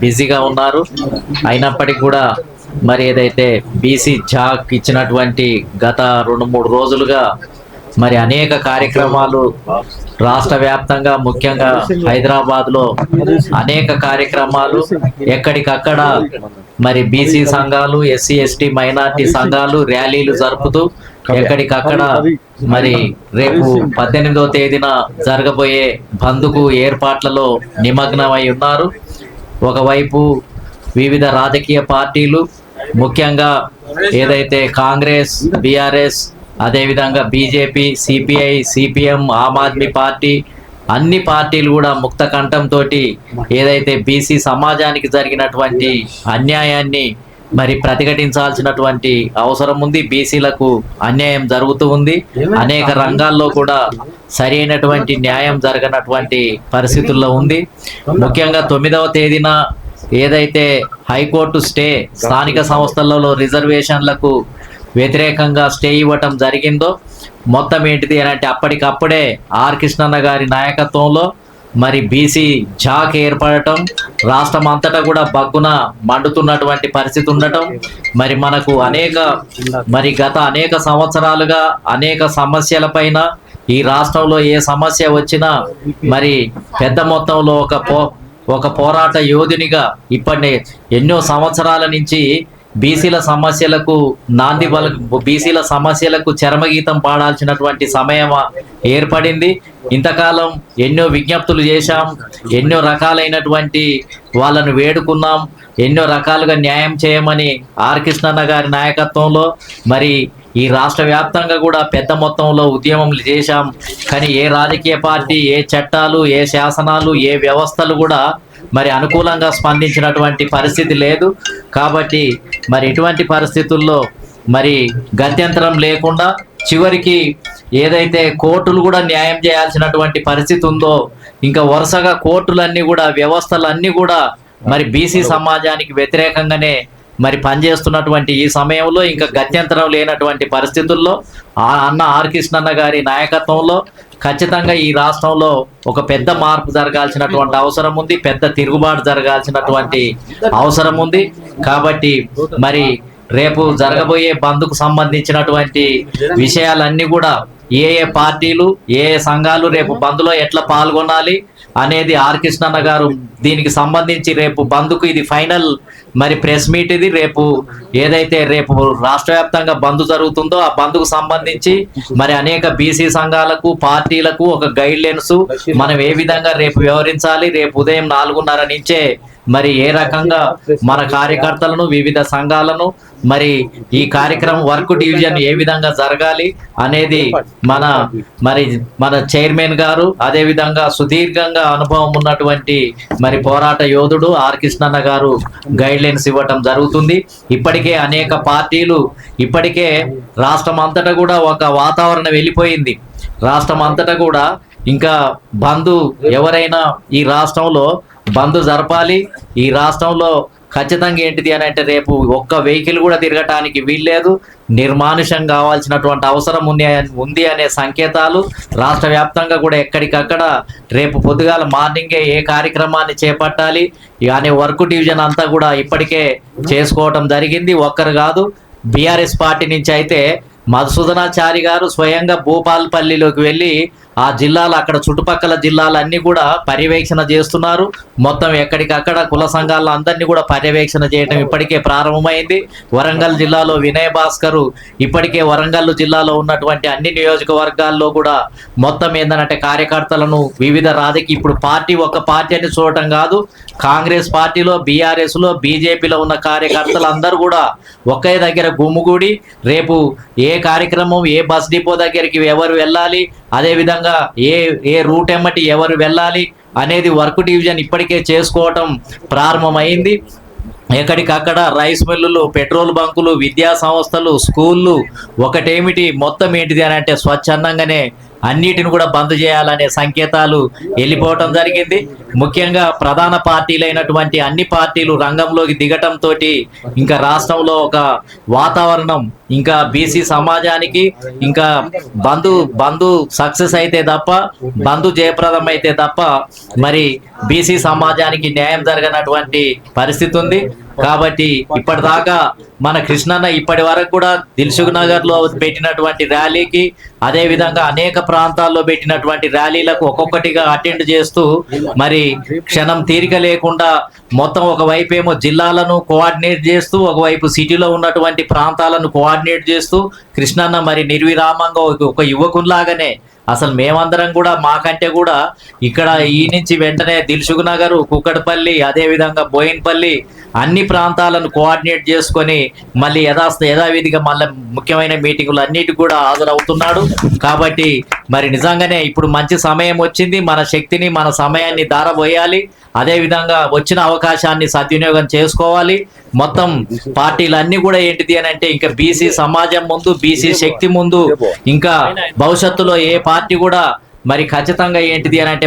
బిజీగా ఉన్నారు. అయినప్పటికీ కూడా మరి ఏదైతే బీసీ జాక్ ఇచ్చినటువంటి గత 2-3 రోజులుగా మరి అనేక కార్యక్రమాలు రాష్ట్ర వ్యాప్తంగా, ముఖ్యంగా హైదరాబాద్లో అనేక కార్యక్రమాలు ఎక్కడికక్కడ మరి బీసీ సంఘాలు, ఎస్సీ ఎస్టీ మైనార్టీ సంఘాలు ర్యాలీలు జరుపుతూ ఎక్కడికక్కడ మరి రేపు 18వ తేదీన జరగబోయే బంద్కు ఏర్పాట్లలో నిమగ్నమై ఉన్నారు. ఒకవైపు వివిధ రాజకీయ పార్టీలు, ముఖ్యంగా ఏదైతే కాంగ్రెస్, బీఆర్ఎస్, అదేవిధంగా BJP, CPI, CPM, Aam Aadmi party, అన్ని పార్టీలు కూడా ముక్త కంఠంతో ఏదైతే బీసీ సమాజానికి జరిగినటువంటి అన్యాయాన్ని మరి ప్రతిఘటించాల్సినటువంటి అవసరం ఉంది. బీసీలకు అన్యాయం జరుగుతూ ఉంది. అనేక రంగాల్లో కూడా సరైనటువంటి న్యాయం జరగనటువంటి పరిస్థితుల్లో ఉంది. ముఖ్యంగా 9వ తేదీన ఏదైతే హైకోర్టు స్టే, స్థానిక సంస్థలలో రిజర్వేషన్లకు వ్యతిరేకంగా స్టే ఇవ్వటం జరిగిందో, మొత్తం ఏంటిది అని అంటే అప్పటికప్పుడే ఆర్ కృష్ణన్న గారి నాయకత్వంలో మరి బీసీ జాక్ ఏర్పడటం, రాష్ట్రం అంతటా కూడా బగ్గున మండుతున్నటువంటి పరిస్థితి ఉండటం, మరి మనకు గత అనేక సంవత్సరాలుగా అనేక సమస్యలపైన ఈ రాష్ట్రంలో ఏ సమస్య వచ్చినా మరి పెద్ద మొత్తంలో ఒక పోరాట యోధునిగా ఇప్పటి ఎన్నో సంవత్సరాల నుంచి బీసీల సమస్యలకు బీసీల సమస్యలకు చరమగీతం పాడాల్సినటువంటి సమయం ఏర్పడింది. ఇంతకాలం ఎన్నో విజ్ఞప్తులు చేశాం, ఎన్నో రకాలైనటువంటి వాళ్ళను వేడుకున్నాం, ఎన్నో రకాలుగా న్యాయం చేయమని ఆర్ కృష్ణన్న గారి నాయకత్వంలో మరి ఈ రాష్ట్ర వ్యాప్తంగా కూడా పెద్ద మొత్తంలో ఉద్యమం చేశాం. కానీ ఏ రాజకీయ పార్టీ, ఏ చట్టాలు, ఏ శాసనాలు, ఏ వ్యవస్థలు కూడా మరి అనుకూలంగా స్పందించినటువంటి పరిస్థితి లేదు. కాబట్టి మరి ఇటువంటి పరిస్థితుల్లో మరి గత్యంతరం లేకుండా చివరికి ఏదైతే కోర్టులు కూడా న్యాయం చేయాల్సినటువంటి పరిస్థితి ఉందో, ఇంకా వరుసగా కోర్టులన్నీ కూడా, వ్యవస్థలన్నీ కూడా మరి బీసీ సమాజానికి వ్యతిరేకంగానే మరి పనిచేస్తున్నటువంటి ఈ సమయంలో ఇంకా గత్యంతరం లేనటువంటి పరిస్థితుల్లో అన్న ఆర్ కృష్ణన్న గారి నాయకత్వంలో ఖచ్చితంగా ఈ రాష్ట్రంలో ఒక పెద్ద మార్పు జరగాల్సినటువంటి అవసరం ఉంది, పెద్ద తిరుగుబాటు జరగాల్సినటువంటి అవసరం ఉంది. కాబట్టి మరి రేపు జరగబోయే బంద్కు సంబంధించినటువంటి విషయాలన్నీ కూడా ఏ పార్టీలు, ఏ సంఘాలు రేపు బంద్లో ఎట్లా పాల్గొనాలి అనేది ఆర్ కృష్ణన్న గారు దీనికి సంబంధించి రేపు బంద్కు ఇది ఫైనల్ మరి ప్రెస్ మీట్. ఇది రేపు ఏదైతే రేపు రాష్ట్ర వ్యాప్తంగా బంద్ జరుగుతుందో ఆ బంద్కు సంబంధించి మరి అనేక బీసీ సంఘాలకు, పార్టీలకు ఒక గైడ్ లైన్స్ మనం ఏ విధంగా రేపు వ్యవహరించాలి, రేపు ఉదయం 4:30 నుంచే మరి ఏ రకంగా మన కార్యకర్తలను, వివిధ సంఘాలను మరి ఈ కార్యక్రమం వర్క్ డివిజన్ ఏ విధంగా జరగాలి అనేది మన చైర్మన్ గారు, అదే విధంగా సుదీర్ఘంగా అనుభవం ఉన్నటువంటి మరి పోరాట యోధుడు ఆర్ కృష్ణన్న గారు గైడ్ లైన్స్ ఇవ్వటం జరుగుతుంది. ఇప్పటికే అనేక పార్టీలు, ఇప్పటికే రాష్ట్రం అంతటా కూడా ఒక వాతావరణం వెళ్ళిపోయింది. రాష్ట్రం అంతటా కూడా ఇంకా బంద్, ఎవరైనా ఈ రాష్ట్రంలో బంద్ జరపాలి, ఈ రాష్ట్రంలో ఖచ్చితంగా ఏంటిది అని అంటే రేపు ఒక్క వెహికల్ కూడా తిరగటానికి వీల్లేదు, నిర్మానుషం కావాల్సినటువంటి అవసరం ఉంది అనే సంకేతాలు రాష్ట్ర వ్యాప్తంగా కూడా ఎక్కడికక్కడ రేపు పొద్దుగాల మార్నింగే ఏ కార్యక్రమాన్ని చేపట్టాలి అనే వర్క్ డివిజన్ అంతా కూడా ఇప్పటికే చేసుకోవటం జరిగింది. ఒక్కరు కాదు, బీఆర్ఎస్ పార్టీ నుంచి అయితే మధుసూదనాచారి గారు స్వయంగా భూపాలపల్లిలోకి వెళ్ళి ఆ జిల్లాలు, అక్కడ చుట్టుపక్కల జిల్లాలన్నీ కూడా పర్యవేక్షణ చేస్తున్నారు. మొత్తం ఎక్కడికక్కడ కుల సంఘాల అందరినీ కూడా పర్యవేక్షణ చేయడం ఇప్పటికే ప్రారంభమైంది. వరంగల్ జిల్లాలో వినయ్ భాస్కర్ ఇప్పటికే వరంగల్ జిల్లాలో ఉన్నటువంటి అన్ని నియోజకవర్గాల్లో కూడా మొత్తం ఏంటంటే కార్యకర్తలను వివిధ రాజకీయ, ఇప్పుడు పార్టీ ఒక పార్టీ అని చూడటం కాదు, కాంగ్రెస్ పార్టీలో, బీఆర్ఎస్లో, బీజేపీలో ఉన్న కార్యకర్తలు అందరూ కూడా ఒకే దగ్గర గుమ్ముగూడి రేపు ఏ కార్యక్రమం, ఏ బస్ డిపో దగ్గరికి ఎవరు వెళ్ళాలి, అదేవిధంగా ఏ రూట్ ఎమ్మటి ఎవరు వెళ్ళాలి అనేది వర్క్ డివిజన్ ఇప్పటికే చేసుకోవటం ప్రారంభమైంది. ఎక్కడికక్కడ రైస్ మిల్లులు, పెట్రోల్ బంకులు, విద్యా సంస్థలు, స్కూళ్ళు, ఒకటేమిటి మొత్తం ఏంటిది అని అంటే స్వచ్ఛందంగానే అన్నిటిని కూడా బంద్ చేయాలనే సంకేతాలు వెళ్ళిపోవటం జరిగింది. ముఖ్యంగా ప్రధాన పార్టీలైనటువంటి అన్ని పార్టీలు రంగంలోకి దిగటంతో ఇంకా రాష్ట్రంలో ఒక వాతావరణం ఇంకా బీసీ సమాజానికి ఇంకా బంధు సక్సెస్ అయితే తప్ప, బంధు జయప్రదం అయితే తప్ప మరి బీసీ సమాజానికి న్యాయం జరగనటువంటి పరిస్థితి ఉంది. కాబట్టి ఇప్పటిదాకా మన కృష్ణన్న ఇప్పటి వరకు కూడా దిల్సుఖ్ నగర్ లో పెట్టినటువంటి ర్యాలీకి, అదే విధంగా అనేక ప్రాంతాల్లో పెట్టినటువంటి ర్యాలీలకు ఒక్కొక్కటిగా అటెండ్ చేస్తూ మరి క్షణం తీరిక లేకుండా మొత్తం ఒకవైపు ఏమో జిల్లాలను కోఆర్డినేట్ చేస్తూ, ఒకవైపు సిటీలో ఉన్నటువంటి ప్రాంతాలను కోఆర్డినేట్ చేస్తూ కృష్ణన్న మరి నిర్విరామంగా ఒక యువకునిలాగానే, అసలు మేమందరం కూడా మాకంటే కూడా ఇక్కడ ఈ నుంచి వెంటనే దిల్సుఖ్ నగర్, కుక్కడపల్లి, అదే విధంగా బోయిన్పల్లి అన్ని ప్రాంతాలను కోఆర్డినేట్ చేసుకొని మళ్ళీ యథావిధిగా మళ్ళీ ముఖ్యమైన మీటింగులు అన్నిటి కూడా హాజరవుతున్నాడు. కాబట్టి మరి నిజంగానే ఇప్పుడు మంచి సమయం వచ్చింది. మన శక్తిని, మన సమయాన్ని ధారపోయాలి. అదేవిధంగా వచ్చిన అవకాశాన్ని సద్వినియోగం చేసుకోవాలి. మొత్తం పార్టీలన్నీ కూడా ఏంటిది అని అంటే ఇంకా బీసీ సమాజం ముందు, బీసీ శక్తి ముందు ఇంకా భవిష్యత్తులో ఏ పార్టీ కూడా మరి ఖచ్చితంగా ఏంటిది అని అంటే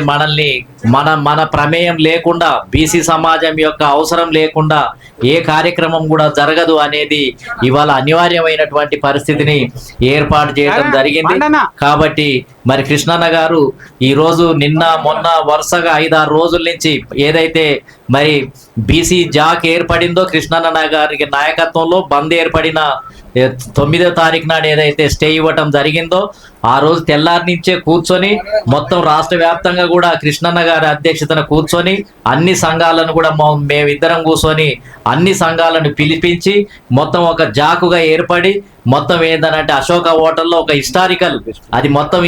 మన ప్రమేయం లేకుండా, బీసీ సమాజం యొక్క అవసరం లేకుండా ఏ కార్యక్రమం కూడా జరగదు అనేది ఇవాళ అనివార్యమైనటువంటి పరిస్థితిని ఏర్పాటు చేయడం జరిగింది. కాబట్టి మరి కృష్ణన్న గారు ఈరోజు నిన్న మొన్న వరుసగా 5-6 రోజుల నుంచి ఏదైతే మరి బీసీ జాక్ ఏర్పడిందో, కృష్ణన్న గారికి నాయకత్వంలో బంద్ ఏర్పడిన 9వ తారీఖు నాడు ఏదైతే స్టే ఇవ్వటం జరిగిందో, ఆ రోజు తెల్లారి నుంచే కూర్చొని మొత్తం రాష్ట్ర వ్యాప్తంగా కూడా కృష్ణన్న గారి అధ్యక్షతన కూర్చొని అన్ని సంఘాలను కూడా మేమిద్దరం కూర్చొని అన్ని సంఘాలను పిలిపించి మొత్తం ఒక జాకుగా ఏర్పడి మొత్తం ఏంటంటే అశోక హోటల్లో ఒక హిస్టారికల్, అది మొత్తం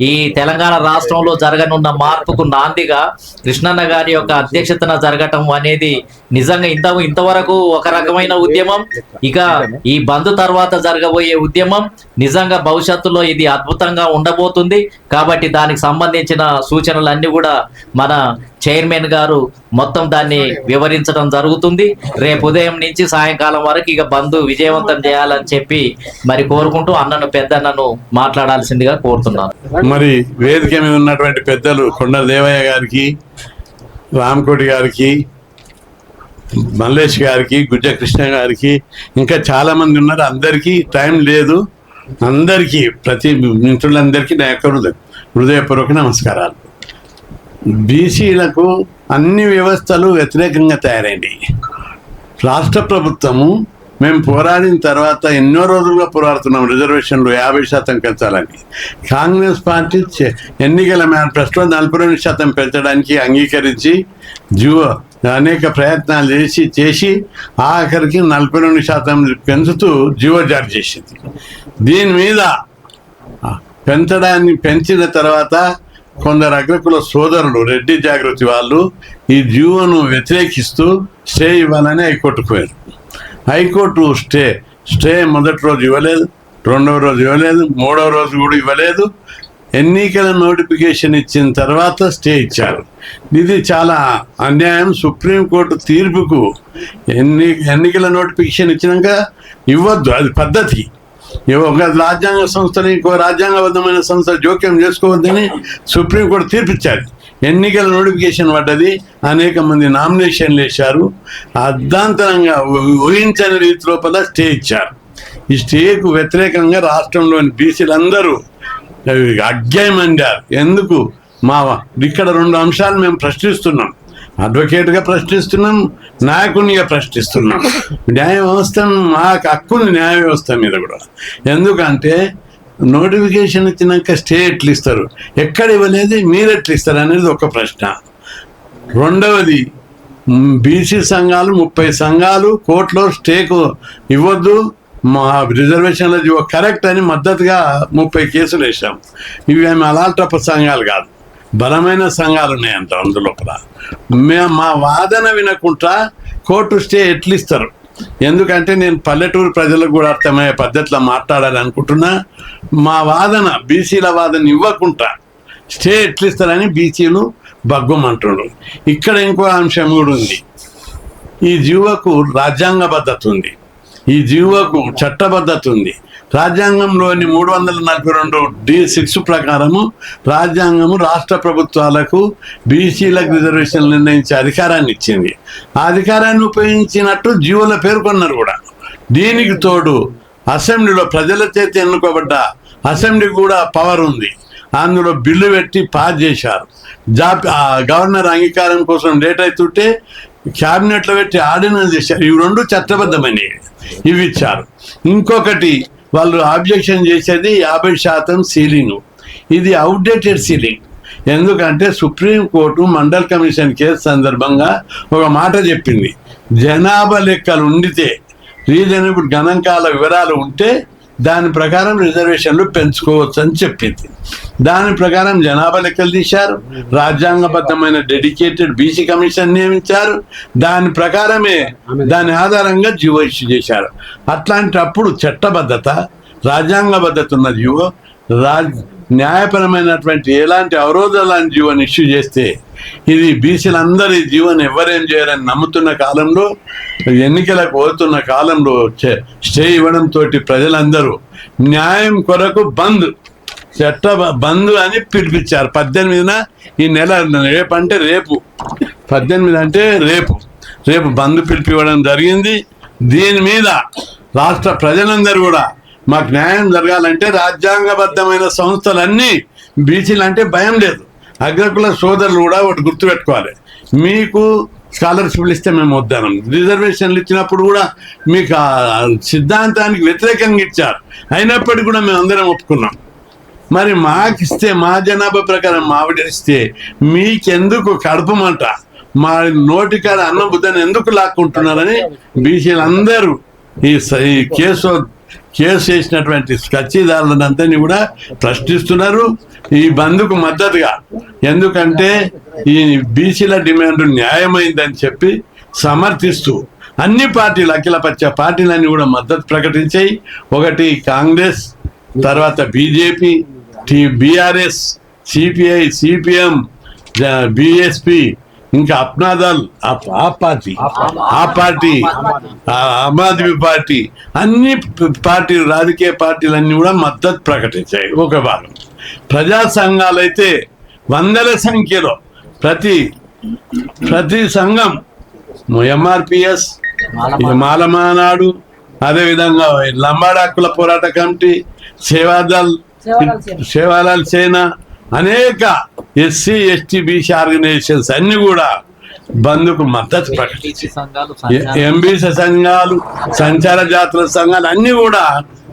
ఈ తెలంగాణ రాష్ట్రంలో జరగనున్న మార్పుకు నాందిగా కృష్ణన్న గారి యొక్క అధ్యక్షతన జరగటం అనేది నిజంగా ఇంతవరకు ఒక రకమైన ఉద్యమం. ఇక ఈ బంద్ తర్వాత జరగబోయే ఉద్యమం నిజంగా భవిష్యత్తులో ఇది అద్భుతంగా ఉండబోతుంది. కాబట్టి దానికి సంబంధించిన సూచనలన్నీ కూడా మన చైర్మన్ గారు మొత్తం దాన్ని వివరించడం జరుగుతుంది. రేపు ఉదయం నుంచి సాయంకాలం వరకు ఇక బంద్ విజయవంతం చేయాలని చెప్పి మరి కోరుకుంటూ పెద్దన్నను మాట్లాడాల్సిందిగా కోరుతున్నాను. మరి వేదిక మీద ఉన్నటువంటి పెద్దలు కొండల దేవయ్య గారికి, రామకోటి గారికి, మల్లేష్ గారికి, గుజ్జ కృష్ణ గారికి, ఇంకా చాలా మంది ఉన్నారు. అందరికీ టైం లేదు. అందరికీ, ప్రతి మిత్రులందరికీ నా యొక్క హృదయపూర్వక నమస్కారాలు. బీసీలకు అన్ని వ్యవస్థలు వ్యతిరేకంగా తయారైనవి. రాష్ట్ర ప్రభుత్వము మేము పోరాడిన తర్వాత ఎన్నో రోజులుగా పోరాడుతున్నాం రిజర్వేషన్లు 50% పెంచాలని. కాంగ్రెస్ పార్టీ ఎన్నికల మేనిఫెస్టో 42% పెంచడానికి అంగీకరించి అనేక ప్రయత్నాలు చేసి ఆఖరికి 42% పెంచుతూ జీవో జారీ చేసింది. దీని మీద పెంచిన తర్వాత కొందరు అగ్రకుల సోదరులు, రెడ్డి జాగృతి వాళ్ళు ఈ జీవోను వ్యతిరేకిస్తూ స్టే ఇవ్వాలని హైకోర్టుకు పోయారు. హైకోర్టు స్టే మొదటి రోజు ఇవ్వలేదు, రెండవ రోజు ఇవ్వలేదు, మూడవ రోజు కూడా ఇవ్వలేదు. ఎన్నికల నోటిఫికేషన్ ఇచ్చిన తర్వాత స్టే ఇచ్చారు. ఇది చాలా అన్యాయం. సుప్రీంకోర్టు తీర్పుకు ఎన్నికల నోటిఫికేషన్ ఇచ్చినాక ఇవ్వద్దు, అది పద్ధతి. ఒక రాజ్యాంగ సంస్థని ఇంకో రాజ్యాంగబద్ధమైన సంస్థ జోక్యం చేసుకోవద్దని సుప్రీంకోర్టు తీర్పిచ్చారు. ఎన్నికల నోటిఫికేషన్ పడ్డది, అనేక మంది నామినేషన్లు వేశారు. అర్ధాంతరంగా ఊహించని రీతి లోపల స్టే ఇచ్చారు. ఈ స్టేకు వ్యతిరేకంగా రాష్ట్రంలోని బీసీలందరూ అగ్గాయమండారు. ఎందుకు? ఇక్కడ 2 అంశాలు మేము ప్రశ్నిస్తున్నాం. అడ్వకేట్గా ప్రశ్నిస్తున్నాం, నాయకునిగా ప్రశ్నిస్తున్నాం. న్యాయ వ్యవస్థ, మాకు హక్కుంది న్యాయ వ్యవస్థ మీద కూడా. ఎందుకంటే నోటిఫికేషన్ ఇచ్చినాక స్టే ఎట్లు ఇస్తారు, ఎక్కడ ఇవ్వలేదు, మీరు ఎట్లు ఇస్తారు అనేది ఒక ప్రశ్న. రెండవది, బీసీ సంఘాలు 30 సంఘాలు కోర్టులో స్టేకు ఇవ్వద్దు, మా రిజర్వేషన్ల జీవో కరెక్ట్ అని మద్దతుగా 30 కేసులు వేసాం. ఇవి ఏమి అలాంటి సంఘాలు కాదు, బలమైన సంఘాలు ఉన్నాయంట. అందులోపల మా వాదన వినకుండా కోర్టు స్టే ఎట్లు ఇస్తారు? ఎందుకంటే నేను పల్లెటూరు ప్రజలకు కూడా అర్థమయ్యే పద్ధతిలో మాట్లాడాలి అనుకుంటున్నా. మా వాదన, బీసీల వాదన ఇవ్వకుండా స్టే ఎట్లు ఇస్తారని బీసీలు బగ్గమంటున్నారు. ఇక్కడ ఇంకో అంశం కూడా ఉంది. ఈ జీవోకు రాజ్యాంగబద్ధత ఉంది, ఈ జీవోకు చట్టబద్ధత ఉంది. రాజ్యాంగంలోని 342(d)(6) ప్రకారము రాజ్యాంగము రాష్ట్ర ప్రభుత్వాలకు బీసీలకు రిజర్వేషన్లు నిర్ణయించే అధికారాన్ని ఇచ్చింది. ఆ అధికారాన్ని ఉపయోగించినట్టు జీవోలో పేర్కొన్నారు కూడా. దీనికి తోడు అసెంబ్లీలో ప్రజల చేత ఎన్నుకోబడ్డ అసెంబ్లీ కూడా పవర్ ఉంది. అందులో బిల్లు పెట్టి పాస్ చేశారు. గవర్నర్ అంగీకారం కోసం లేట్ అవుతుంటే క్యాబినెట్లో పెట్టి ఆర్డినెన్స్ చేశారు. ఇవి రెండు చట్టబద్ధమైనవి, ఇవి ఇచ్చారు. ఇంకొకటి వాళ్ళు ఆబ్జెక్షన్ చేసేది 50% సీలింగ్. ఇది అవుట్డేటెడ్ సీలింగ్. ఎందుకంటే సుప్రీంకోర్టు మండల్ కమిషన్ కేసు సందర్భంగా ఒక మాట చెప్పింది, జనాభా లెక్కలు ఉండితే రీజనబుల్ గణాంకాల వివరాలు ఉంటే దాని ప్రకారం రిజర్వేషన్లు పెంచుకోవచ్చు అని చెప్పింది. దాని ప్రకారం జనాభా లెక్కలు తీశారు, రాజ్యాంగబద్ధమైన డెడికేటెడ్ బీసీ కమిషన్ నియమించారు, దాని ప్రకారమే దాని ఆధారంగా జీవో ఇష్యూ చేశారు. అట్లాంటప్పుడు చట్టబద్ధత, రాజ్యాంగబద్ధత ఉన్న జీవో, న్యాయపరమైనటువంటి ఎలాంటి అవరోధాలని జీవోని ఇష్యూ చేస్తే ఇది బీసీలందరి జీవోని ఎవరేం చేయాలని నమ్ముతున్న కాలంలో, ఎన్నికలకు పోతున్న కాలంలో స్టే ఇవ్వడంతో ప్రజలందరూ న్యాయం కొరకు చట్ట బంద్ అని పిలిపించారు. 18న ఈ నెల, రేపంటే రేపు, 18 అంటే రేపు బంద్ పిలిపివ్వడం జరిగింది. దీని మీద రాష్ట్ర ప్రజలందరూ కూడా మాకు న్యాయం జరగాలంటే రాజ్యాంగబద్ధమైన సంస్థలన్నీ, బీసీలు అంటే భయం లేదు. అగ్రకుల సోదరులు కూడా ఒకటి గుర్తుపెట్టుకోవాలి, మీకు స్కాలర్షిప్లు ఇస్తే మేము వద్దాం, రిజర్వేషన్లు ఇచ్చినప్పుడు కూడా మీకు సిద్ధాంతానికి వ్యతిరేకంగా ఇచ్చారు, అయినప్పటికీ కూడా మేము అందరం ఒప్పుకున్నాం. మరి మాకిస్తే, మా జనాభా ప్రకారం మావిడిస్తే మీకెందుకు కడపమంట, మా నోటికాడ అన్నం బుద్ధని ఎందుకు లాక్కుంటున్నారని బీసీలందరూ ఈ కేసు చేసినటువంటి కక్షిదారులందరినీ కూడా ప్రశ్నిస్తున్నారు ఈ బంద్కు మద్దతుగా. ఎందుకంటే ఈ బీసీల డిమాండ్ న్యాయమైందని చెప్పి సమర్థిస్తూ అన్ని పార్టీలు, అఖిలపక్ష పార్టీలన్నీ కూడా మద్దతు ప్రకటించాయి. ఒకటి కాంగ్రెస్, తర్వాత BJP, BRS, CPI, CPM, BSP, ఇంకా అప్నాదల్, ఆ పార్టీ, ఆమ్ ఆద్మీ పార్టీ, అన్ని పార్టీలు, రాజకీయ పార్టీలన్నీ కూడా మద్దతు ప్రకటించాయి. ఒక భాగం ప్రజా సంఘాలు అయితే వందల సంఖ్యలో ప్రతి సంఘం, ఎంఆర్పిఎస్, మాలమానాడు, అదేవిధంగా లంబాడ హక్కుల పోరాట కమిటీ, సేవాలాల్ సేన, అనేక ఎస్సీ ఎస్టీ బీసీ ఆర్గనైజేషన్స్ అన్ని కూడా బంద్కు మద్దతు ప్రకటించాయి. ఎంబీసీ సంఘాలు, సంచార జాతుల సంఘాలు అన్ని కూడా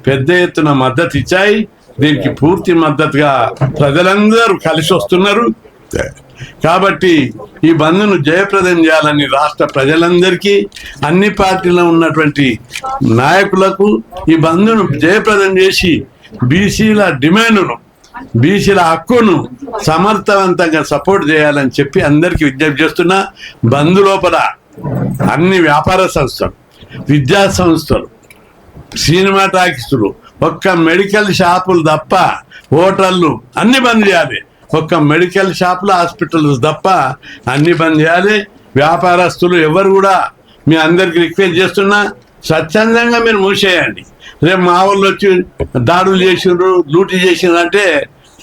పెద్ద ఎత్తున మద్దతు ఇచ్చాయి. దీనికి పూర్తి మద్దతుగా ప్రజలందరూ కలిసి వస్తున్నారు. కాబట్టి ఈ బంద్ను జయప్రదం చేయాలని రాష్ట్ర ప్రజలందరికీ, అన్ని పార్టీలో ఉన్నటువంటి నాయకులకు ఈ బంద్ను జయప్రదం చేసి బీసీల డిమాండ్ను, బీసీల హక్కును సమర్థవంతంగా సపోర్ట్ చేయాలని చెప్పి అందరికీ విజ్ఞప్తి చేస్తున్నా. బంద్ లోపల అన్ని వ్యాపార సంస్థలు, విద్యా సంస్థలు, సినిమా టాకీసులు, ఒక్క మెడికల్ షాపులు తప్ప హోటళ్ళు అన్ని బంద్ చేయాలి. ఒక్క మెడికల్ షాపులు, హాస్పిటల్స్ తప్ప అన్ని బంద్ చేయాలి. వ్యాపారస్తులు ఎవరు కూడా మీ అందరికి రిక్వెస్ట్ చేస్తున్నా, స్వచ్ఛందంగా మీరు మూసేయండి. రేపు మా వాళ్ళు వచ్చి దాడులు చేసిండ్రు, లూటీ చేసిండ్రు అంటే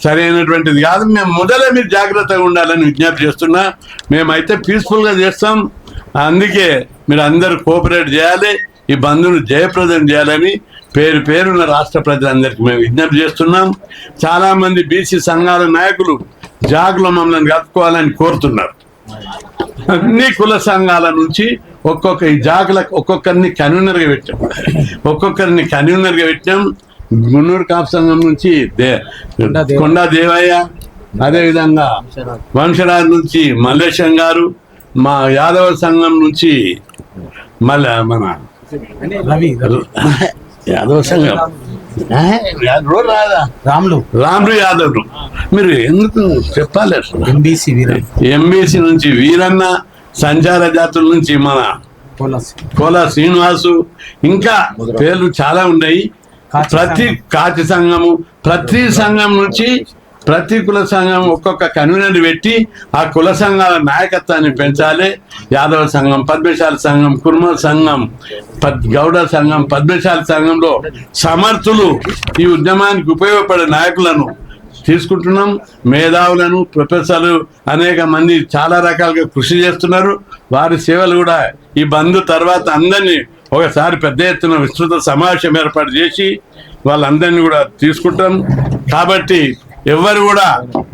సరైనటువంటిది కాదు. మేము మొదలే మీరు జాగ్రత్తగా ఉండాలని విజ్ఞప్తి చేస్తున్నా. మేమైతే పీస్ఫుల్గా చేస్తాం, అందుకే మీరు అందరూ కోఆపరేట్ చేయాలి, ఈ బంద్ను జయప్రదం చేయాలని పేరున్న రాష్ట్ర ప్రజలందరికీ మేము విజ్ఞప్తి చేస్తున్నాం. చాలామంది బీసీ సంఘాల నాయకులు జాగ్లో మమ్మల్ని కలుపుకోవాలని కోరుతున్నారు. అన్ని కుల సంఘాల నుంచి ఈ జాగులకు ఒక్కొక్కరిని కన్వీనర్గా పెట్టాం. గున్నూరు కాపు సంఘం నుంచి కొండా దేవయ్య, అదేవిధంగా వంశరాజ్ నుంచి మల్లేశం గారు, మా యాదవ సంఘం నుంచి మళ్ళీ మన యాదవ సంఘం రాములు యాదవ్. మీరు ఎందుకు చెప్పాలి, ఎంబీసీ నుంచి వీరన్న, సంచార జాతుల నుంచి మన కోలా శ్రీనివాసు, ఇంకా పేర్లు చాలా ఉన్నాయి. ప్రతి కాచి సంఘము, ప్రతి సంఘం నుంచి ప్రతి కుల సంఘం ఒక్కొక్క కన్వీనర్ పెట్టి ఆ కుల సంఘాల నాయకత్వాన్ని పెంచాలి. యాదవ సంఘం, పద్మశాలి సంఘం, కుర్మ సంఘం, గౌడ సంఘం, పద్మశాలి సంఘంలో సమర్థులు, ఈ ఉద్యమానికి ఉపయోగపడే నాయకులను తీసుకుంటున్నాం. మేధావులను, ప్రొఫెసర్లు అనేక మంది చాలా రకాలుగా కృషి చేస్తున్నారు. వారి సేవలు కూడా ఈ బంద్ తర్వాత అందరినీ ఒకసారి పెద్ద ఎత్తున విస్తృత సమావేశం ఏర్పాటు చేసి వాళ్ళందరినీ కూడా తీసుకుంటాం. కాబట్టి ఎవరు కూడా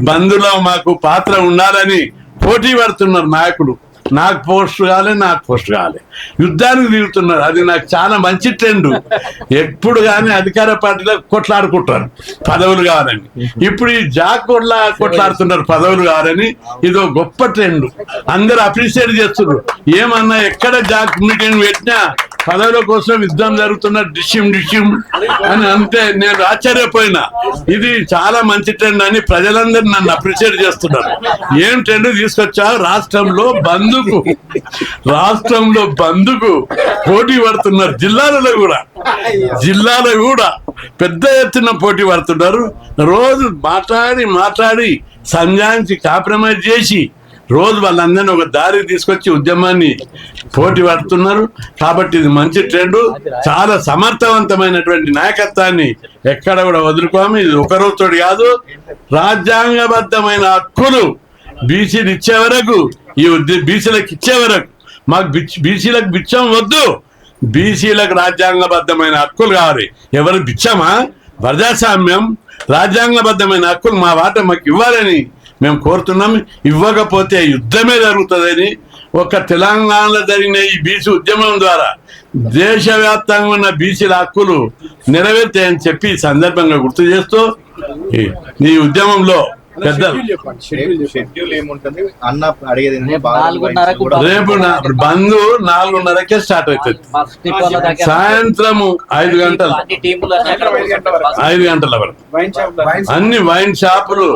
బంద్లో మాకు పాత్ర ఉండాలని పోటీ పడుతున్నారు నాయకులు. నాకు పోస్ట్ కావాలి, నాకు పోస్ట్ కావాలి, యుద్ధానికి దిగుతున్నారు. అది నాకు చాలా మంచి ట్రెండ్. ఎప్పుడు కానీ అధికార పార్టీలో కొట్లాడుకుంటారు పదవులు కావాలని. ఇప్పుడు ఈ కొట్లాడుతున్నారు పదవులు కావాలని. ఇది ఒక గొప్ప ట్రెండ్. అందరూ అప్రిషియేట్ చేస్తున్నారు. ఏమన్నా ఎక్కడ జాక్ మీటింగ్ పెట్టినా పదవుల కోసం యుద్ధం జరుగుతున్న డిష్యం అని అంటే నేను ఆశ్చర్యపోయినా. ఇది చాలా మంచి ట్రెండ్ అని ప్రజలందరూ నన్ను అప్రిషియేట్ చేస్తున్నారు. ఏం ట్రెండ్ తీసుకొచ్చా? రాష్ట్రంలో బంధుకు పోటీ పడుతున్నారు. జిల్లాలో కూడా పెద్ద ఎత్తున పోటీ పడుతున్నారు. రోజు మాట్లాడి సంజాయించి కాంప్రమైజ్ చేసి రోజు వాళ్ళందరినీ ఒక దారికి తీసుకొచ్చి ఉద్యమాన్ని పోటీ పడుతున్నారు. కాబట్టి ఇది మంచి ట్రెండ్. చాలా సమర్థవంతమైనటువంటి నాయకత్వాన్ని ఎక్కడ కూడా వదులుకోము. ఇది ఒక రోజుతో కాదు. రాజ్యాంగబద్ధమైన హక్కులు బీసీలు ఇచ్చే వరకు, బీసీలకు ఇచ్చే వరకు మాకు బీసీలకు బిచ్చం వద్దు. బీసీలకు రాజ్యాంగబద్ధమైన హక్కులు కావాలి. ఎవరు బిచ్చమా? ప్రజాస్వామ్యం, రాజ్యాంగబద్ధమైన హక్కులు మా వాట మాకు ఇవ్వాలని మేము కోరుతున్నాం. ఇవ్వకపోతే యుద్ధమే జరుగుతుందని ఒక తెలంగాణలో జరిగిన ఈ బీసీ ఉద్యమం ద్వారా దేశవ్యాప్తంగా ఉన్న బీసీల హక్కులు నెరవేర్తాయని చెప్పి సందర్భంగా గుర్తు చేస్తూ ఈ ఉద్యమంలో పెద్ద షెడ్యూల్ ఏముంటుంది అన్న అడిగేది రేపు బంద్ 4:30కే స్టార్ట్ అవుతుంది. సాయంత్రం 5 గంటల వరకు అన్ని వైన్ షాపులు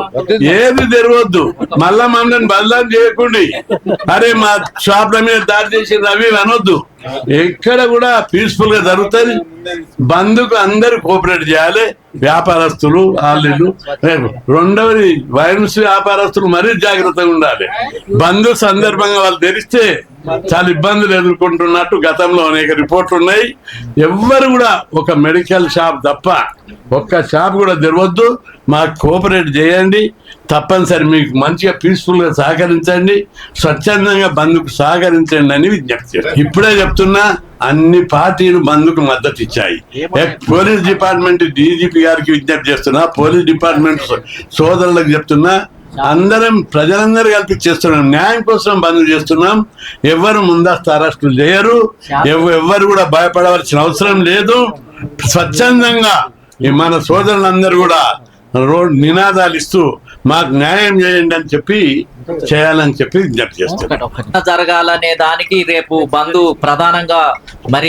ఏది తెరవద్దు. మళ్ళా మమ్మల్ని బదలాం చేయకండి. అరే మా షాపుల మీద దాడి చేసి రవి అనొద్దు. ఎక్కడ కూడా పీస్ఫుల్ గా జరుగుతుంది. బంద్కు అందరు కోఆపరేట్ చేయాలి. వ్యాపారస్తులు వాళ్ళు. రెండవది వైన్స్ వ్యాపారస్తులు మరీ జాగ్రత్తగా ఉండాలి. బంద్ సందర్భంగా వాళ్ళు తెరిస్తే చాలా ఇబ్బందులు ఎదుర్కొంటున్నట్టు గతంలో అనేక రిపోర్ట్లు ఉన్నాయి. ఎవ్వరు కూడా ఒక మెడికల్ షాప్ తప్ప ఒక్క షాప్ కూడా తెరవద్దు. మాకు కోఆపరేట్ చేయండి. తప్పనిసరి మీకు మంచిగా పీస్ఫుల్ గా సహకరించండి. స్వచ్ఛందంగా బంద్కు సహకరించండి అని విజ్ఞప్తి చేస్తాను. ఇప్పుడే చెప్తున్నా, అన్ని పార్టీలు బంద్కు మద్దతు ఇచ్చాయి. పోలీస్ డిపార్ట్మెంట్ డీజీపీ గారికి విజ్ఞప్తి చేస్తున్నా, పోలీస్ డిపార్ట్మెంట్ సోదరులకు చెప్తున్నా, అందరం ప్రజలందరూ కలిపి చేస్తున్నాం. న్యాయం కోసం బంద్ చేస్తున్నాం. ఎవరు ముందస్తు అరెస్టులు చేయరు. ఎవరు కూడా భయపడవలసిన అవసరం లేదు. స్వచ్ఛందంగా మన సోదరులందరూ కూడా నినాదాలు ఇస్తూ మాకు న్యాయం చేయండి అని చెప్పి చేయాలని చెప్పి విజ్ఞప్తి చేస్తారు. జరగాలనే దానికి రేపు బంద్ ప్రధానంగా మరి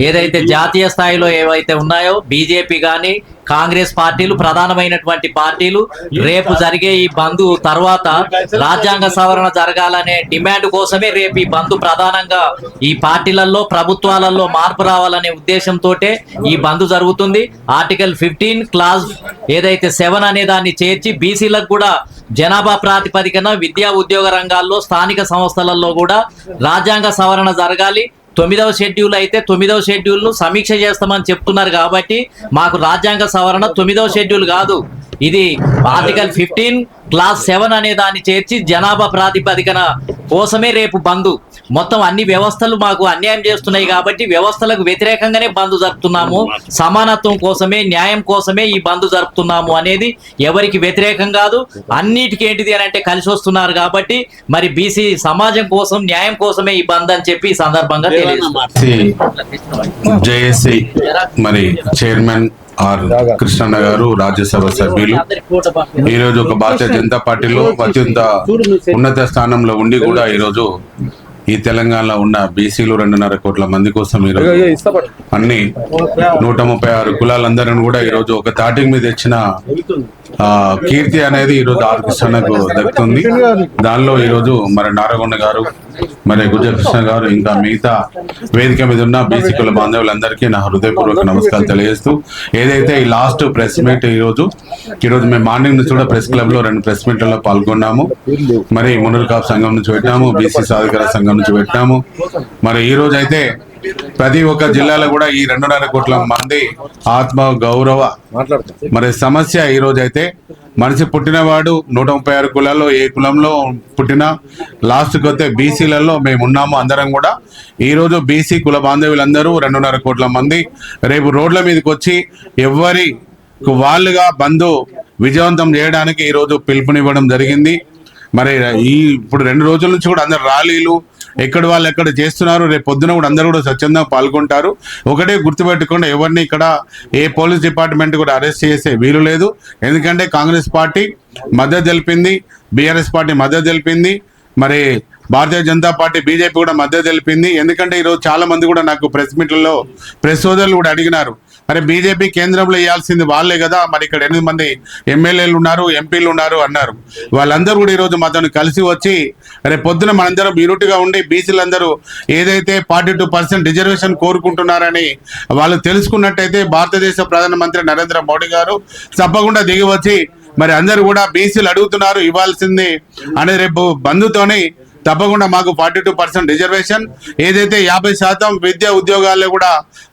ఏదైతే జాతీయ స్థాయిలో ఏవైతే ఉన్నాయో బీజేపీ గాని కాంగ్రెస్ పార్టీలు ప్రధానమైనటువంటి పార్టీలు రేపు జరిగే ఈ బంద్ తర్వాత రాజ్యాంగ సవరణ జరగాలనే డిమాండ్ కోసమే రేపు ఈ బంద్ ప్రధానంగా ఈ పార్టీలలో ప్రభుత్వాలలో మార్పు రావాలనే ఉద్దేశంతో ఈ బంద్ జరుగుతుంది. ఆర్టికల్ 15 క్లాజ్ ఏదైతే 7 అనే దాన్ని చేర్చి బీసీలకు కూడా జనాభా ప్రాతిపదికన విద్యా ఉద్యోగ రంగాల్లో స్థానిక సంస్థలలో కూడా రాజ్యాంగ సవరణ జరగాలి. 9వ షెడ్యూల్ అయితే 9వ షెడ్యూల్ను సమీక్ష చేస్తామని చెప్తున్నారు. కాబట్టి మాకు రాజ్యాంగ సవరణ 9వ షెడ్యూల్ కాదు, ఇది ఆర్టికల్ 15 క్లాస్ 7 అనే దాన్ని చేర్చి జనాభా ప్రాతిపదికన కోసమే రేపు బంద్. మొత్తం అన్ని వ్యవస్థలు మాకు అన్యాయం చేస్తున్నాయి కాబట్టి వ్యవస్థలకు వ్యతిరేకంగానే బంద్ జరుపుతున్నాము. సమానత్వం కోసమే, న్యాయం కోసమే ఈ బంద్ జరుపుతున్నాము అనేది ఎవరికి వ్యతిరేకం కాదు. అన్నిటికీ ఏంటిది అని అంటే కలిసి వస్తున్నారు. కాబట్టి మరి బీసీ సమాజం కోసం, న్యాయం కోసమే ఈ బంద్ అని చెప్పి ఈ సందర్భంగా జేఏసీ మరి చైర్మన్ ఆర్ కృష్ణన్న గారు, రాజ్యసభ సభ్యులు, ఈ రోజు ఒక భారతీయ జనతా పార్టీలో అత్యంత ఉన్నత స్థానంలో ఉండి కూడా ఈరోజు ఈ తెలంగాణలో ఉన్న బీసీలు 2.5 కోట్ల మంది కోసం ఈరోజు అన్ని 136 కులాలందరిని కూడా ఈరోజు ఒక తాటికి మీద తెచ్చిన కీర్తి అనేది ఈరోజు ఆర్ కృష్ణకు దక్కుతుంది. దానిలో ఈరోజు మరి నారగొండ గారు, మరి గుజ్జ కృష్ణ గారు, ఇంకా మిగతా వేదిక మీద ఉన్న బీసీ కుల బాంధవులందరికీ నా హృదయపూర్వక నమస్కారాలు తెలియజేస్తూ, ఏదైతే ఈ లాస్ట్ ప్రెస్ మీట్ ఈరోజు మేము మార్నింగ్ నుంచి కూడా ప్రెస్ క్లబ్ లో 2 ప్రెస్ మీట్లలో పాల్గొన్నాము. మరి మునూరు కాపు సంఘం నుంచి పెట్టాము, బీసీ సాధికార సంఘం నుంచి పెట్టాము. మరి ఈ రోజు అయితే ప్రతి ఒక్క జిల్లాలో కూడా ఈ 2.5 కోట్ల మంది ఆత్మ గౌరవ మరి సమస్య ఈ రోజు అయితే మనిషి పుట్టినవాడు 136 కులాల్లో ఏ కులంలో పుట్టినా లాస్ట్కి వస్తే బీసీలలో మేము ఉన్నాము అందరం కూడా. ఈరోజు బీసీ కుల బాంధవులందరూ 2.5 కోట్ల మంది రేపు రోడ్ల మీదకి వచ్చి ఎవరి వాళ్ళుగా బంధు విజయవంతం చేయడానికి ఈరోజు పిలుపునివ్వడం జరిగింది. మరి ఇప్పుడు 2 రోజుల నుంచి కూడా అందరు ర్యాలీలు ఎక్కడ వాళ్ళు ఎక్కడ చేస్తున్నారు. రేపు పొద్దున కూడా అందరూ కూడా స్వచ్ఛందంగా పాల్గొంటారు. ఒకటే గుర్తుపెట్టుకోండి, ఎవరిని ఇక్కడ ఏ పోలీస్ డిపార్ట్మెంట్ కూడా అరెస్ట్ చేసే వీలు లేదు. ఎందుకంటే కాంగ్రెస్ పార్టీ మద్దతు తెలిపింది, బీఆర్ఎస్ పార్టీ మద్దతు తెలిపింది, మరి భారతీయ జనతా పార్టీ బీజేపీ కూడా మద్దతు తెలిపింది. ఎందుకంటే ఈరోజు చాలా మంది కూడా నాకు ప్రెస్ మీట్లలో ప్రెస్ సోదరులు కూడా అడిగినారు, మరి బీజేపీ కేంద్రంలో ఇవ్వాల్సింది వాళ్ళే కదా, మరి ఇక్కడ 8 మంది ఎమ్మెల్యేలు ఉన్నారు, ఎంపీలు ఉన్నారు అన్నారు. వాళ్ళందరూ కూడా ఈరోజు మాతో కలిసి వచ్చి రేపు పొద్దున మనందరం యూనిట్గా ఉండి బీసీలందరూ ఏదైతే 42% రిజర్వేషన్ కోరుకుంటున్నారని వాళ్ళు తెలుసుకున్నట్టయితే భారతదేశ ప్రధానమంత్రి నరేంద్ర మోడీ గారు తప్పకుండా దిగి వచ్చి మరి అందరూ కూడా బీసీలు అడుగుతున్నారు ఇవ్వాల్సింది అనేది రేపు బంధుతోని తప్పకుండా మాకు 42% రిజర్వేషన్, ఏదైతే 50% విద్యా ఉద్యోగాల్లో కూడా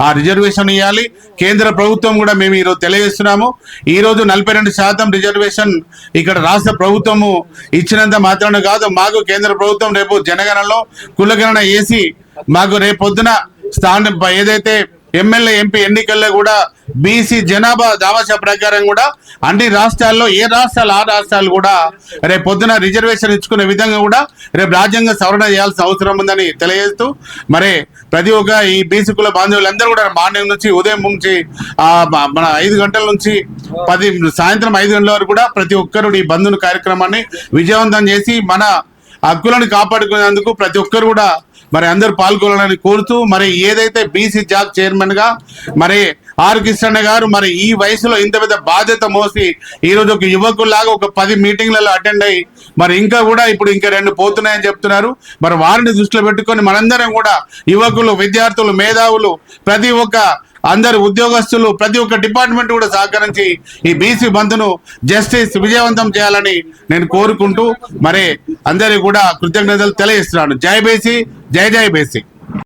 ఆ రిజర్వేషన్ ఇవ్వాలి. కేంద్ర ప్రభుత్వం కూడా మేము ఈరోజు తెలియజేస్తున్నాము. ఈరోజు 42% రిజర్వేషన్ ఇక్కడ రాష్ట్ర ప్రభుత్వము ఇచ్చినంత మాత్రాన కాదు, మాకు కేంద్ర ప్రభుత్వం రేపు జనగణనలో కులగణన వేసి మాకు రేపు పొద్దున స్థానం ఏదైతే ఎమ్మెల్యే ఎంపీ ఎన్నికల్లో కూడా బీసీ జనాభా దావాస ప్రకారం కూడా అన్ని రాష్ట్రాల్లో ఏ రాష్ట్రాలు ఆ రాష్ట్రాలు కూడా రేపు పొద్దున రిజర్వేషన్ ఇచ్చుకునే విధంగా కూడా రేపు రాజ్యాంగ సవరణ చేయాల్సిన అవసరం ఉందని తెలియజేస్తూ మరి ప్రతి ఒక్క ఈ బీసీ కుల బాంధవులందరూ కూడా మార్నింగ్ నుంచి ఉదయం నుంచి మన 5 గంటల నుంచి సాయంత్రం 5 గంటల వరకు కూడా ప్రతి ఒక్కరు ఈ బంధుని కార్యక్రమాన్ని విజయవంతం చేసి మన హక్కులను కాపాడుకునేందుకు ప్రతి ఒక్కరు కూడా మరి అందరూ పాల్గొనాలని కోరుతూ మరి ఏదైతే బీసీ జాక్ చైర్మన్ గా మరి ఆర్ కృష్ణ గారు మరి ఈ వయసులో ఇంత పెద్ద బాధ్యత మోసి ఈరోజు ఒక యువకులాగా ఒక 10 మీటింగ్లలో అటెండ్ అయ్యి మరి ఇంకా కూడా ఇప్పుడు ఇంకా 2 పోతున్నాయని చెప్తున్నారు. మరి వారిని దృష్టిలో పెట్టుకొని మనందరం కూడా యువకులు, విద్యార్థులు, మేధావులు, ప్రతి ఒక్క అందరు ఉద్యోగస్తులు, ప్రతి ఒక్క డిపార్ట్మెంట్ కూడా సహకరించి ఈ బీసీ బంధును జస్టిస్ విజయవంతం చేయాలని నేను కోరుకుంటూ మరి అందరికీ కూడా కృతజ్ఞతలు తెలియజేస్తున్నాను. జై బీసీ, జై జై బీసీ.